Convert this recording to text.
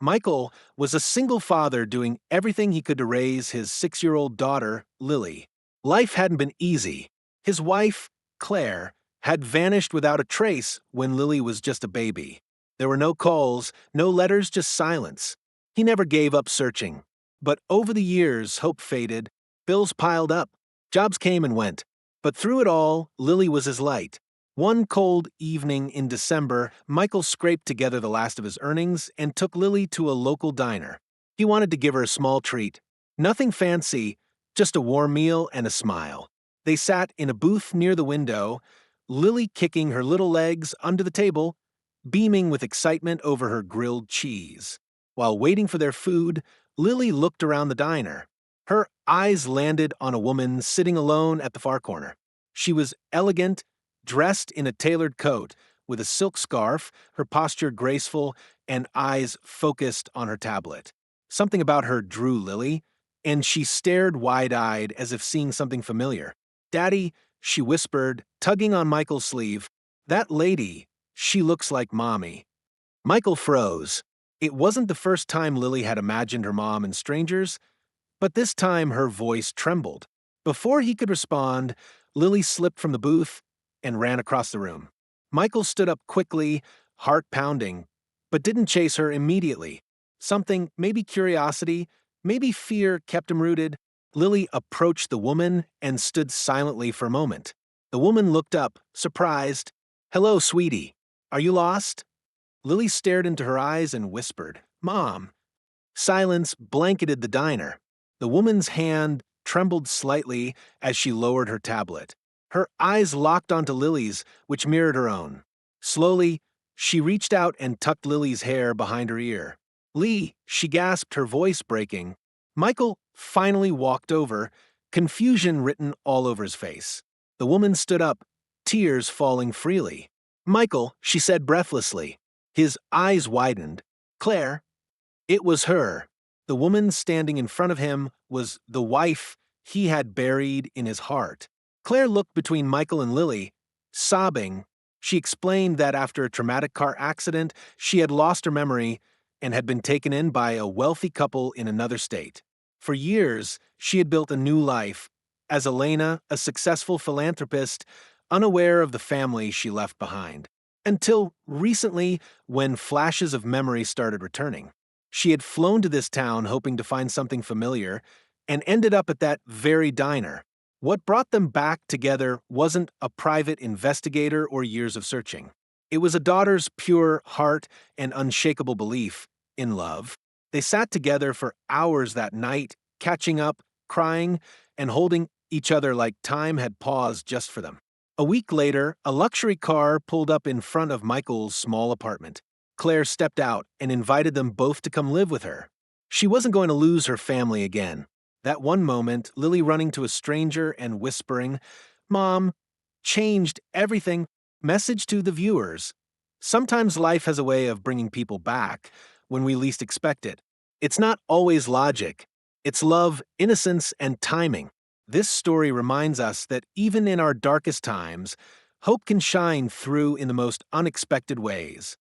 Michael was a single father doing everything he could to raise his 6-year-old daughter, Lily. Life hadn't been easy. His wife, Claire, had vanished without a trace when Lily was just a baby. There were no calls, no letters, just silence. He never gave up searching. But over the years, hope faded, bills piled up, jobs came and went. But through it all, Lily was his light. One cold evening in December, Michael scraped together the last of his earnings and took Lily to a local diner. He wanted to give her a small treat. Nothing fancy, just a warm meal and a smile. They sat in a booth near the window, Lily kicking her little legs under the table, beaming with excitement over her grilled cheese. While waiting for their food, Lily looked around the diner. Her eyes landed on a woman sitting alone at the far corner. She was elegant, dressed in a tailored coat, with a silk scarf, her posture graceful, and eyes focused on her tablet. Something about her drew Lily, and she stared wide-eyed as if seeing something familiar. "Daddy," she whispered, tugging on Michael's sleeve. "That lady, she looks like Mommy." Michael froze. It wasn't the first time Lily had imagined her mom and strangers, but this time her voice trembled. Before he could respond, Lily slipped from the booth and ran across the room. Michael stood up quickly, heart pounding, but didn't chase her immediately. Something, maybe curiosity, maybe fear, kept him rooted. Lily approached the woman and stood silently for a moment. The woman looked up, surprised. "Hello, sweetie. Are you lost?" Lily stared into her eyes and whispered, "Mom." Silence blanketed the diner. The woman's hand trembled slightly as she lowered her tablet. Her eyes locked onto Lily's, which mirrored her own. Slowly, she reached out and tucked Lily's hair behind her ear. "Lee," she gasped, her voice breaking. Michael finally walked over, confusion written all over his face. The woman stood up, tears falling freely. "Michael," she said breathlessly. His eyes widened. "Claire." It was her. The woman standing in front of him was the wife he had buried in his heart. Claire looked between Michael and Lily, sobbing. She explained that after a traumatic car accident, she had lost her memory and had been taken in by a wealthy couple in another state. For years, she had built a new life, as Elena, a successful philanthropist, unaware of the family she left behind. Until recently, when flashes of memory started returning. She had flown to this town hoping to find something familiar, and ended up at that very diner. What brought them back together wasn't a private investigator or years of searching. It was a daughter's pure heart and unshakable belief in love. They sat together for hours that night, catching up, crying, and holding each other like time had paused just for them. A week later, a luxury car pulled up in front of Michael's small apartment. Claire stepped out and invited them both to come live with her. She wasn't going to lose her family again. That one moment, Lily running to a stranger and whispering, "Mom," changed everything. Message to the viewers. Sometimes life has a way of bringing people back when we least expect it. It's not always logic. It's love, innocence, and timing. This story reminds us that even in our darkest times, hope can shine through in the most unexpected ways.